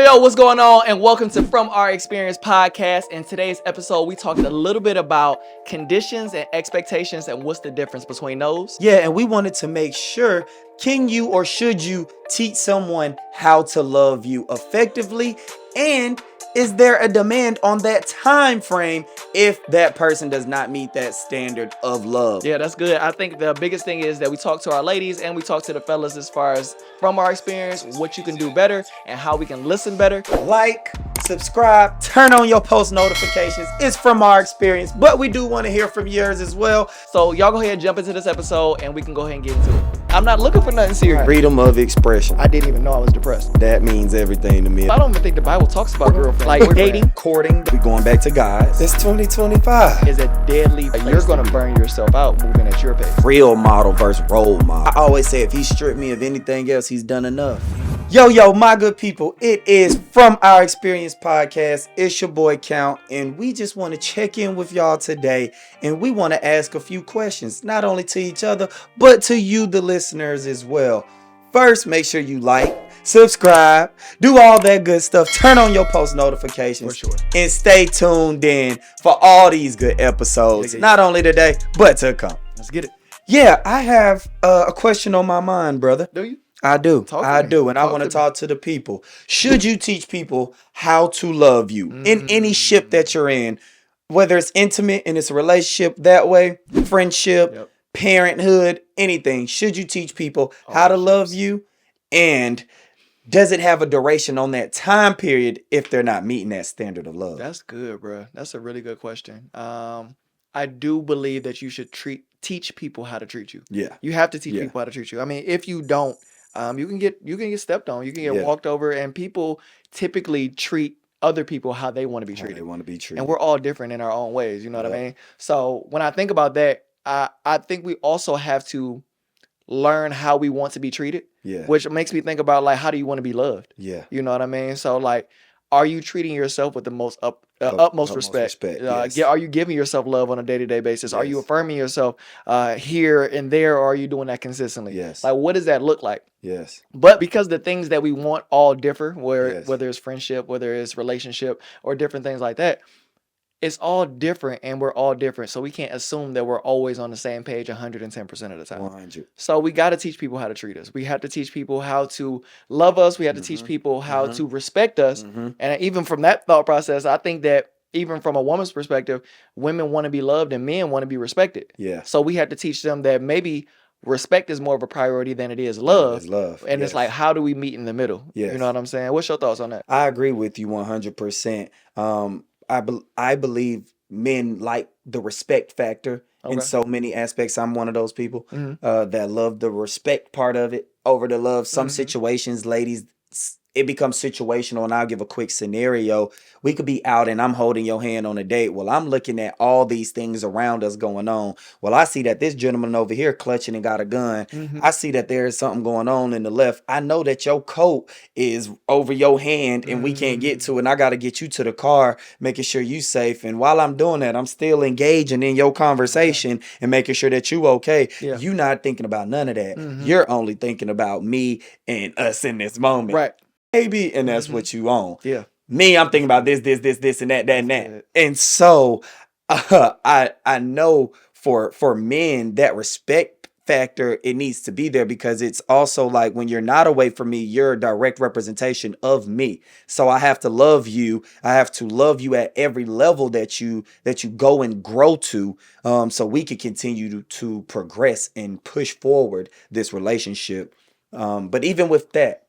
Yo, what's going on? And welcome to From Our Experience podcast. In today's episode, we talked a little bit about conditions and expectations and what's the difference between those. Yeah, and we wanted to make sure, can you or should you teach someone how to love you effectively? And is there a demand on that time frame if that person does not meet that standard of love? Yeah, that's good. I think the biggest thing is that we talk to our ladies and we talk to the fellas as far as from our experience, what you can do better and how we can listen better. Like, subscribe, turn on your post notifications. It's From Our Experience, but we do want to hear from yours as well. So y'all go ahead and jump into this episode and we can go ahead and get into it. I'm not looking for nothing serious. Freedom of expression. I didn't even know I was depressed. That means everything to me. I don't even think the Bible talks about girlfriend. Like dating, courting. We going back to guys. It's 2025. is a deadly place. You're going to burn yourself out moving at your pace. Real model versus role model. I always say if he stripped me of anything else, he's done enough. Yo, my good people, it is From Our Experience podcast. It's your boy Count, and we just want to check in with y'all today, and we want to ask a few questions, not only to each other, but to you, the listeners, as well. First, make sure you like, subscribe, do all that good stuff, turn on your post notifications, For sure. and stay tuned in for all these good episodes, Yeah. not only today, but to come. Let's get it. Yeah, I have a question on my mind, brother. Do you? I do. Talk to I me. do. And I Talk want to to me. talk to the people. Should you teach people how to love you in any ship that you're in, whether it's intimate and it's a relationship that way, friendship, Yep. parenthood, anything? Should you teach people how to love you? And does it have a duration on that time period if they're not meeting that standard of love? That's good, bro. That's a really good question. I do believe that you should teach people how to treat you. Yeah. You have to teach Yeah. people how to treat you. I mean, if you don't, you can get stepped on. You can get Yeah. walked over, and people typically treat other people how they want to be How they treated. want to be treated. And we're all different in our own ways. You know what I Yeah. mean? So when I think about that, I think we also have to learn how we want to be treated, Yeah. which makes me think about like, how do you want to be loved? Yeah. You know what I mean? So like, are you treating yourself with the most utmost Utmost respect? respect, yes. Are you giving yourself love on a day-to-day basis? Are you Yes. affirming yourself here and there, or are you doing that consistently? Yes. Like, what does that look like? Yes. But because the things that we want all differ, Yes. whether it's friendship, whether it's relationship, or different things like that, it's all different and we're all different. So we can't assume that we're always on the same page 110% of the time. 100. So we got to teach people how to treat us. We have to teach people how to love us. We have to teach people how to respect us. And even from that thought process, I think that even from a woman's perspective, women want to be loved and men want to be respected. Yeah. So we have to teach them that maybe respect is more of a priority than it is love. It's love. And it's Yes. like, how do we meet in the middle? Yes. You know what I'm saying? What's your thoughts on that? I agree with you 100%. I believe men like the respect factor in Okay. so many aspects. I'm one of those people Mhm. that love the respect part of it over the love. Some situations, ladies, it becomes situational. And I'll give a quick scenario. We could be out and I'm holding your hand on a date. Well, I'm looking at all these things around us going on. Well, I see that this gentleman over here clutching and got a gun. I see that there is something going on in the left. I know that your coat is over your hand and we can't get to it. And I got to get you to the car, making sure you safe. And while I'm doing that, I'm still engaging in your conversation and making sure that you okay. Yeah. You not thinking about none of that. You're only thinking about me and us in this moment. Right. Baby, and that's what you own. Yeah. Me, I'm thinking about this, and that, and that. good. And so I know for men that respect factor, it needs to be there because it's also like when you're not away from me, you're a direct representation of me. So I have to love you. I have to love you at every level that you go and grow to, so we can continue to progress and push forward this relationship. But even with that,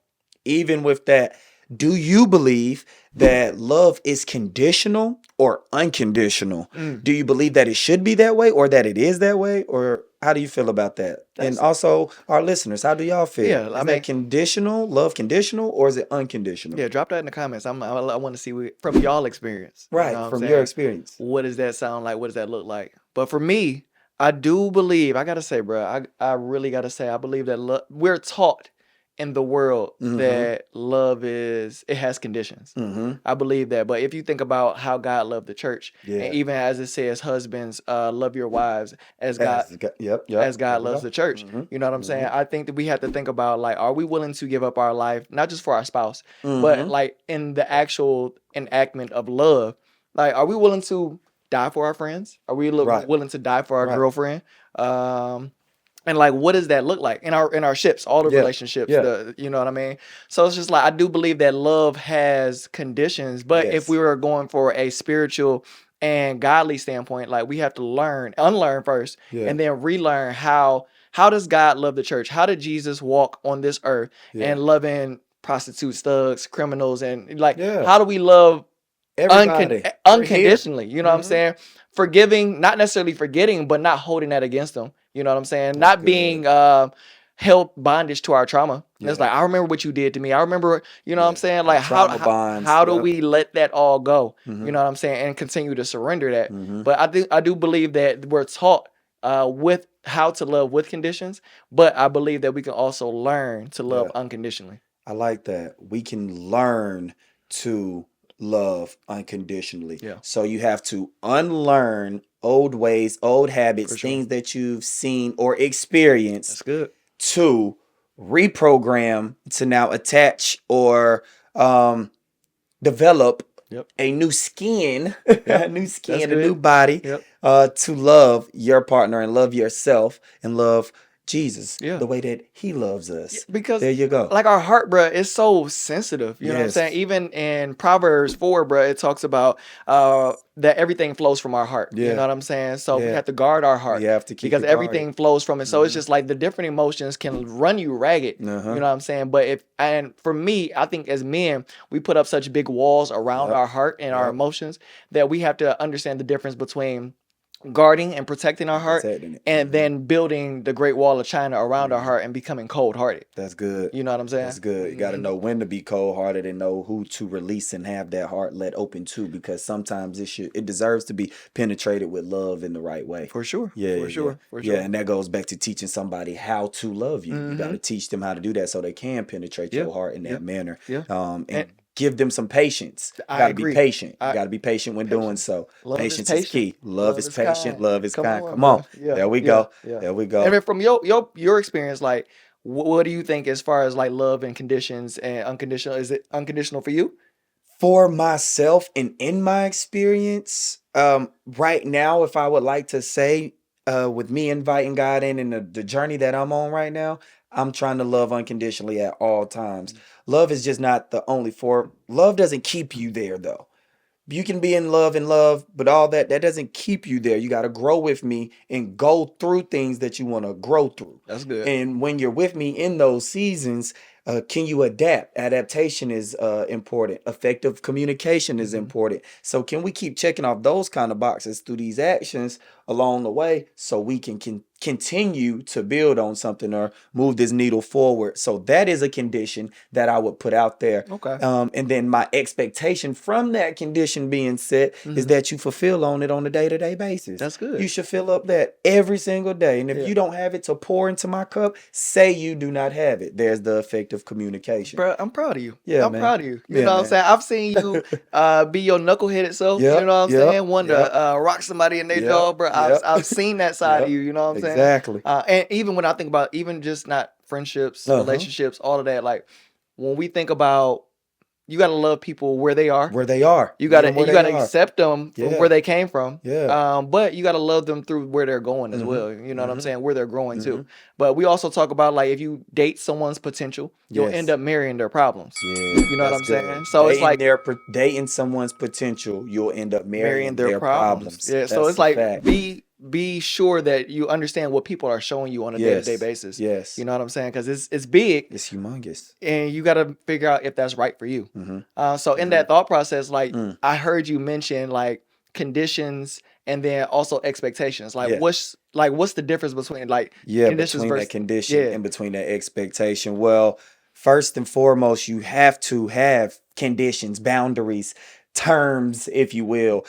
do you believe that love is conditional or unconditional? Do you believe that it should be that way or that it is that way? Or how do you feel about that? And also our listeners, how do y'all feel? Yeah, is I mean- that conditional, love conditional, or is it unconditional? Yeah, drop that in the comments. I want to see from y'all experience. You Right, know what from I'm your saying? experience. What does that sound like? What does that look like? But for me, I do believe, I gotta say, bro, I really gotta say, I believe that we're taught in the world Mm-hmm. that love it has conditions. Mm-hmm. I believe that. But if you think about how God loved the church, and Yeah. even as it says, husbands, love your wives Yep. as There God we loves go. the church. Mm-hmm. You know what I'm saying? Mm-hmm. I think that we have to think about, like, are we willing to give up our life, not just for our spouse, but Mm-hmm. like in the actual enactment of love? Like, are we willing to die for our friends? Are we Right. willing to die for our Right. girlfriend? And like, what does that look like in our ships, all the Yeah. relationships? Yeah. You know what I mean? So it's just like, I do believe that love has conditions, but if we Yes. were going for a spiritual and godly standpoint, like, we have to unlearn first, Yeah. and then relearn how does God love the church? How did Jesus walk on this earth Yeah. and loving prostitutes, thugs, criminals, and like, Yeah. how do we love Everybody. We're here. unconditionally? You know what I'm Mm-hmm. saying? Forgiving, not necessarily forgetting, but not holding that against them. You know what I'm saying? That's Not good. being held bondage to our trauma. And it's Yeah. like, I remember what you did to me. I remember, you know what I'm Yeah. saying? Our Like, trauma bonds. how do Yep. we let that all go? Mm-hmm. You know what I'm saying? And continue to surrender that. Mm-hmm. But I do believe that we're taught with how to love with conditions, but I believe that we can also learn to love Yeah. unconditionally. I like that. We can learn to love unconditionally. Yeah. So you have to unlearn old ways, old habits, For sure. things that you've seen or experienced That's good. to reprogram to now attach or develop Yep. a new skin, Yep. a new That's skin, a new good. body, Yep. to love your partner and love yourself and love Jesus Yeah. the way that he loves us. Because There you go. like, our heart, bruh, is so sensitive. You know what I'm Yes. saying? Even in Proverbs 4, bruh, it talks about that everything flows from our heart. You Yeah. know what I'm saying? So we Yeah. have to guard our heart We have to keep because it guarded. everything flows from it. So it's Mhm. just like the different emotions can run you ragged. Uh-huh. You know what I'm saying? But for me, I think as men, we put up such big walls around Yep. our heart and our Yep. emotions that we have to understand the difference between guarding and protecting our heart, Protecting it. and Mhm. then building the great wall of China around our Mhm. heart and becoming cold-hearted. That's good. You know what I'm saying? That's good. You got to Mhm. know when to be cold hearted and know who to release and have that heart let open to, because sometimes it deserves to be penetrated with love in the right way. For sure. Yeah, For yeah, yeah. sure. For Yeah, sure. and that goes back to teaching somebody how to love you. You got to Mhm. teach them how to do that so they can penetrate Yeah. your heart in Yeah. that manner. Yeah. And And give them some patience. You I got to be agree. patient. You I got to be patient when doing Patience. so. Love is Patience is patient. key. Love Love is is patient. kind. Love is Come kind. on, Come on. bro. Yeah. There we Yeah. go. Yeah. There we And go. then from your experience, like, what do you think as far as like love and conditions and unconditional? Is it unconditional for you? For myself and in my experience, right now, if I would like to say, with me inviting God in and the journey that I'm on right now, I'm trying to love unconditionally at all times. Love is just not the only form. Love doesn't keep you there though. You can be in love, but all that doesn't keep you there. You got to grow with me and go through things that you want to grow through. That's good. And when you're with me in those seasons, can you adapt? Adaptation is important. Effective communication is Mhm. important. So can we keep checking off those kind of boxes through these actions along the way so we can continue to build on something or move this needle forward? So that is a condition that I would put out there. Okay. And then my expectation from that condition being set is Mhm. that you fulfill on it on a day-to-day basis. That's good. You should fill up that every single day. And if Yeah. you don't have it to pour into my cup, say you do not have it. There's the effective communication. Bro, I'm proud of you. Yeah, I'm man. proud of you. You Yeah, know what I'm man. saying? I've seen you be your knuckleheaded self. You Yep, know what I'm yep, saying? One to yep, rock somebody in their yep, jaw, bro. yep, I've seen that side of yep. you. You know what I'm saying? Exactly. And even when I think about even just not friendships, Uh-huh. relationships, all of that, like, when we think about, you gotta love people where they are. Where they are. You Meet gotta 'em where you they gotta are. accept them from Yeah. where they came from. Yeah. But you gotta love them through where they're going as Mhm. well. You know what I'm Mhm. saying? Where they're growing too. Mhm. But we also talk about, like, if you date someone's potential, you'll end Yes. up marrying their problems. Yeah, You know what that's I'm good. saying? So it's like Dating someone's potential, you'll end up marrying marrying their their problems. problems. Yeah. So That's it's a like, fact. be sure that you understand what people are showing you on a day-to-day Yes. basis. Yes. You know what I'm saying? Because it's big, It's humongous. and you got to figure out if that's right for you. Mm-hmm. So in that thought process, like, Mm. I heard you mention like conditions and then also expectations. Like, Yeah. what's the difference between like Yeah, conditions between versus that condition yeah. and between that expectation. Well, first and foremost, you have to have conditions, boundaries, terms, if you will.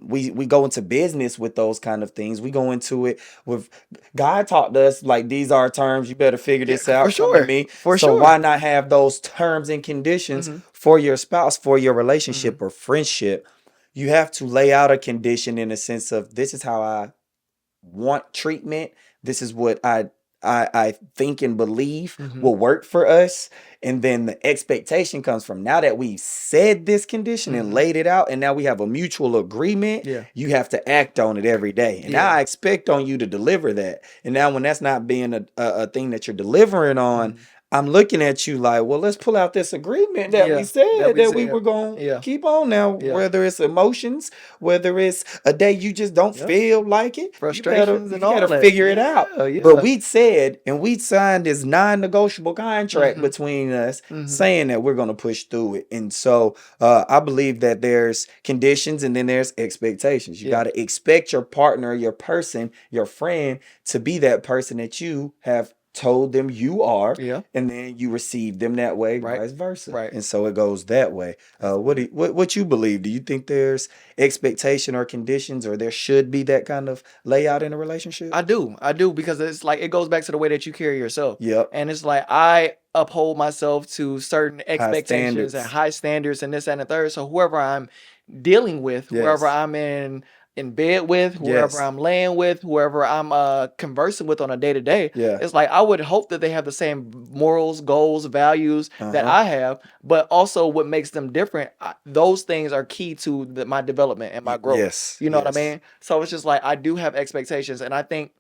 We go into business with those kind of things. We go into it with God taught us like these are terms. You better figure Yeah, this for out. Come to sure. me. For So sure. why not have those terms and conditions Hmm. for your spouse, for your Hmm. relationship or friendship? You have to lay out a condition in a sense of this is how I want treatment. This is what I think and believe Hmm. will work for us. And then the expectation comes from now that we've said this condition and Hmm. laid it out, and now we have a mutual agreement, Yeah. you have to act on it every day. And now Yeah. I expect on you to deliver that. And now when that's not being a thing that you're delivering on, Hmm. I'm looking at you like, well, let's pull out this agreement that we Yeah. That said we that we said. were going to Yeah. keep on now, Yeah. whether it's emotions, whether it's a day you just don't Yep. feel like it, Frustrations and you all gotta that. figure it out. Yeah. But Yeah. we said and we signed this non-negotiable contract Hmm. between us Hmm. saying that we're gonna push through it. And so I believe that there's conditions and then there's expectations. You Yeah. gotta expect your partner, your person, your friend to be that person that you have told them you are, Yeah. and then you receive them that way, Right. vice versa. Right. And so it goes that way. That's good. What you believe? Do you think there's expectation or conditions, or there should be that kind of layout in a relationship? I do. I do because it's like it goes back to the way that you carry yourself. Yep. And it's like I uphold myself to certain High expectations and standards. high standards and this and the third. So whoever I'm dealing with, whoever Yes. I'm in bed with, whoever Yes. I'm laying with, whoever I'm conversing with on a day to day, Yeah. it's like I would hope that they have the same morals, goals, values that Uh-huh. I have, but also what makes them different. Those things are key to my development and my growth. Yes. You know what I Yes. mean? So it's just like I do have expectations, and I think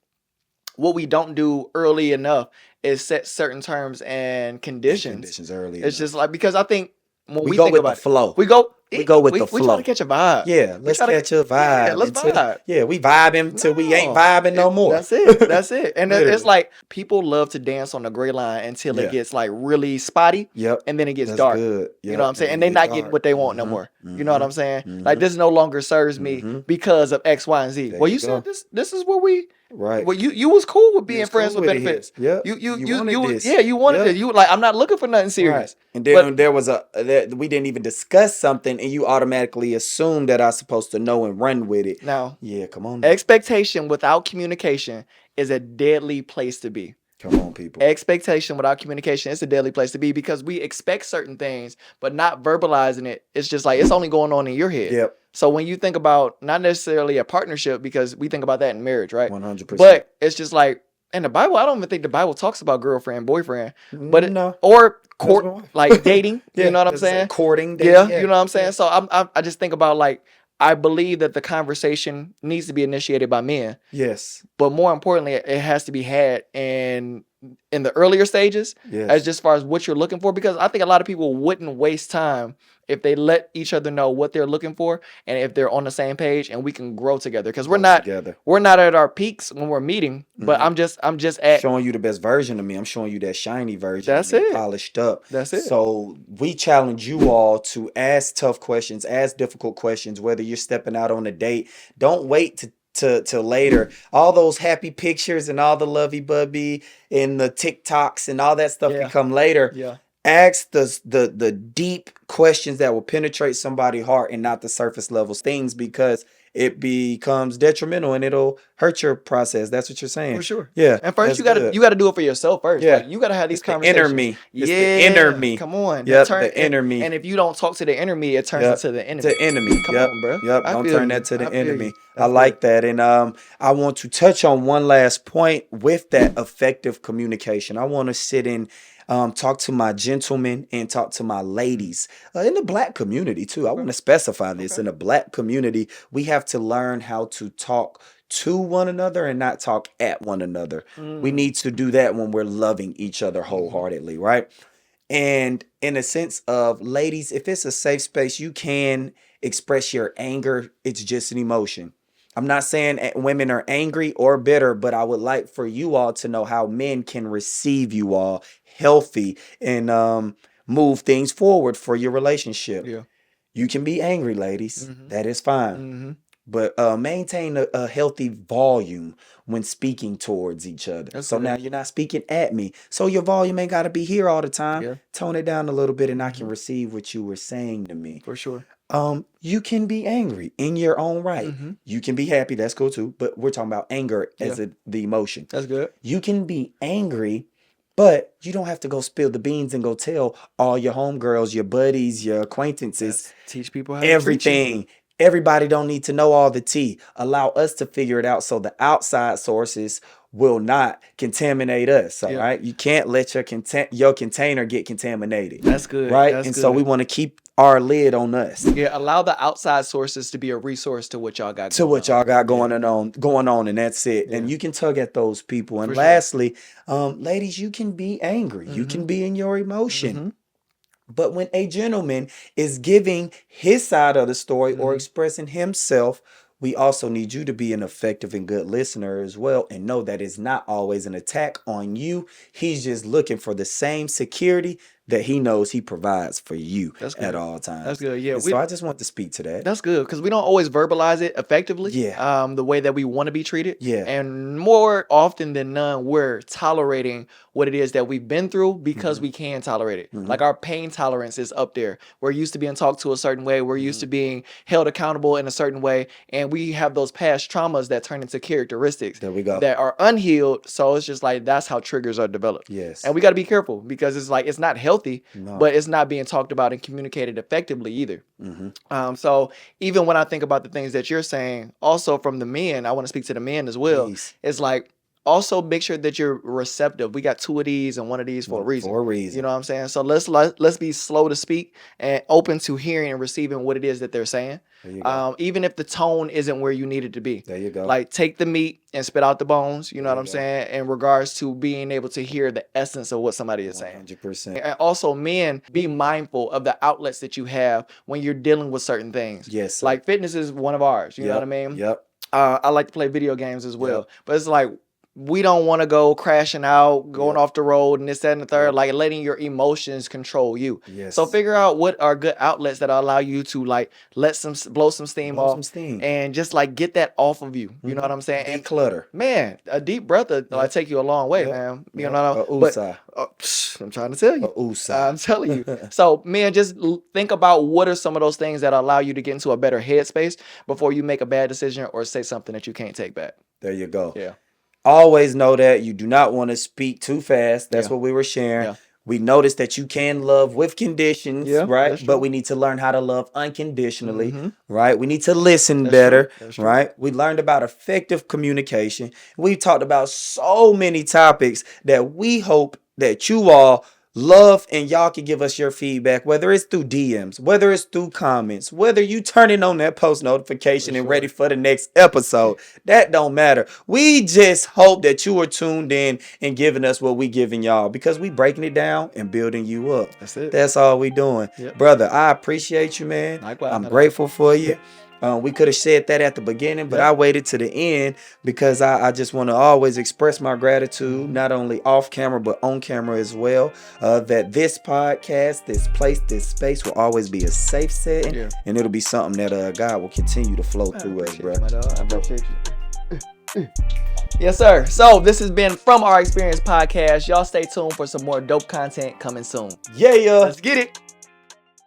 what we don't do early enough is set certain terms and And conditions. conditions early It's just enough. like because I think when We we go think with the about it, flow. we go We go with the we try to flow. catch a vibe. Yeah, We let's try to catch a yeah, vibe let's until vibe. we vibe until we ain't No, vibing no more. that's it. That's it. And it's Literally. like people love to dance on the gray line until it Yeah. gets like really spotty, Yep. and then it gets That's dark. good. You know what Yep. I'm And saying? then And it they're get not getting dark. what they want no Mm-hmm. more. You know what Mm-hmm. I'm saying? Like Mm-hmm. this no longer serves me Mm-hmm. because of X, Y, and Z. There Well, you you said go. this is what we Right. well you was cool with You being was friends cool with with it benefits. here. Yep. You wanted Yeah, this. you wanted Yep. this. You like I'm not looking for nothing Right. serious. And But then there was that we didn't even discuss something and you automatically assume that I'm supposed to know and run with it. now Yeah, come on now. expectation without communication is a deadly place to be. Come on, people. Expectation without communication is a deadly place to be because we expect certain things, but not verbalizing it. It's just like it's only going on in your head. Yep. So when you think about not necessarily a partnership, because we think about that in marriage, right? 100%. But it's just like in the Bible, I don't even think the Bible talks about girlfriend, boyfriend, but No. or court, Husband, like wife. dating. You Yeah, know what I'm that's a saying? courting dating. Yeah, Yeah. you know what I'm saying. Yeah. So I just think about like I believe that the conversation needs to be initiated by men, Yes. but more importantly, it has to be had in the earlier stages as Yes. just far as what you're looking for. Because I think a lot of people wouldn't waste time if they let each other know what they're looking for and if they're on the same page and we can grow together. Because Grow together. we're not at our peaks when we're meeting, but Mhm. I'm just at Showing you the best version of me. I'm showing you that shiny version of that's me, it. polished up. That's it. So we challenge you all to ask tough questions, ask difficult questions, whether you're stepping out on a date. Don't wait to later. All those happy pictures and all the lovey bubby and the TikToks and all that stuff can Yeah. come later. Yeah. Ask the deep questions that will penetrate somebody's heart and not the surface level things because it becomes detrimental and it'll hurt your process. That's what you're For saying. sure. Yeah, And first that's good. you gotta do it for yourself first. Yeah, Like you gotta have these it's the inner conversations. me. It's the inner Yeah. me. Come on. Yep, the inner me. And if you don't talk to the inner me, it turns Yep. into the enemy. To enemy. Come Yep. on, bro. Yep. I Don't feel turn that you. to I the feel you. enemy. I I feel you. like that. And I want to touch on one last point with that effective communication. I want to sit in talk to my gentlemen and talk to my ladies in the black community too. I Okay. want to specify this Okay. in the black community. We have to learn how to talk to one another and not talk at one another. We Mm. need to do that when we're loving each other Mhm. wholeheartedly, right? And in a sense of ladies, if it's a safe space, you can express your anger. It's just an emotion. I'm not saying women are angry or bitter, but I would like for you all to know how men can receive you all healthy and move things forward for your relationship. Yeah. You can be angry, ladies. Mhm. That is fine. Mhm. but maintain a healthy volume when speaking towards each other. That's So good. now you're not speaking at me. So your volume ain't got to be here all the time. Yeah. Tone it down a little bit and I can receive what you were saying to me. For sure. You can be angry in your own right. You can be happy, that's cool too, but we're talking about anger as the emotion. That's good. You can be angry, but you don't have to go spill the beans and go tell all your homegirls, your buddies, your acquaintances, Teach people how to treat you. everything. Everybody don't need to know all the tea. Allow us to figure it out so the outside sources will not contaminate us. All right. You can't let your container get contaminated. That's good. Right. That's and good. so we want to keep our lid on us. Yeah, allow the outside sources to be a resource to what y'all got going on, and that's it. And you can tug at those people. And For sure. lastly, ladies, you can be angry. You can be in your emotion. But when a gentleman is giving his side of the story or expressing himself, we also need you to be an effective and good listener as well, and know that it's not always an attack on you. He's just looking for the same security that he knows he provides for you at all times. That's good. Yeah. So I just want to speak to that. That's good because we don't always verbalize it effectively. Yeah. The way that we want to be treated. Yeah. And more often than none, we're tolerating what it is that we've been through because we can tolerate it. Like our pain tolerance is up there. We're used to being talked to a certain way. We're used to being held accountable in a certain way. And we have those past traumas that turn into characteristics that are unhealed. So it's just like that's how triggers are developed. Yes. And we got to be careful because it's like it's not healthy, No. but it's not being talked about and communicated effectively either. So even when I think about the things that you're saying, also from the men, I want to speak to the men as well. Please. It's like also make sure that you're receptive. We got two of these and one of these for a reason. For a reason. You know what I'm saying? So let's be slow to speak and open to hearing and receiving what it is that they're saying. There you go. Even if the tone isn't where you need it to be. There you go. Like take the meat and spit out the bones. You know what I'm saying? In regards to being able to hear the essence of what somebody is saying. 100%. And also, men, be mindful of the outlets that you have when you're dealing with certain things. Yes, sir. Like fitness is one of ours. You know what I mean? Yep. I like to play video games as well. But it's like we don't want to go crashing out, going off the road and this, that, and the third, like letting your emotions control you. Yes. So figure out what are good outlets that allow you to like blow some steam off and just like get that off of you. You know what I'm saying? And Declutter. man, a deep breath will like take you a long way, man. You know what I mean? I'm trying to tell you. I'm telling you. So, man, just think about what are some of those things that allow you to get into a better headspace before you make a bad decision or say something that you can't take back. There you go. Yeah. Always know that you do not want to speak too fast. That's what we were sharing. We noticed that you can love with conditions, right? But we need to learn how to love unconditionally, right? We need to listen better, right? We learned about effective communication. We talked about so many topics that we hope that you all love, and y'all can give us your feedback, whether it's through DMs, whether it's through comments, whether you turning on that post notification and ready for the next episode. That don't matter. We just hope that you are tuned in and giving us what we giving y'all, because we breaking it down and building you up. That's it. That's all we doing. Brother, I appreciate you, man. Likewise, I'm grateful for you. We could have said that at the beginning, but I waited to the end because I just want to always express my gratitude, not only off camera, but on camera as well, that this podcast, this place, this space will always be a safe setting, and it'll be something that God will continue to flow through us, bro. I appreciate you. Yes, sir. So this has been From Our Experience Podcast. Y'all stay tuned for some more dope content coming soon. Yeah. Let's get it.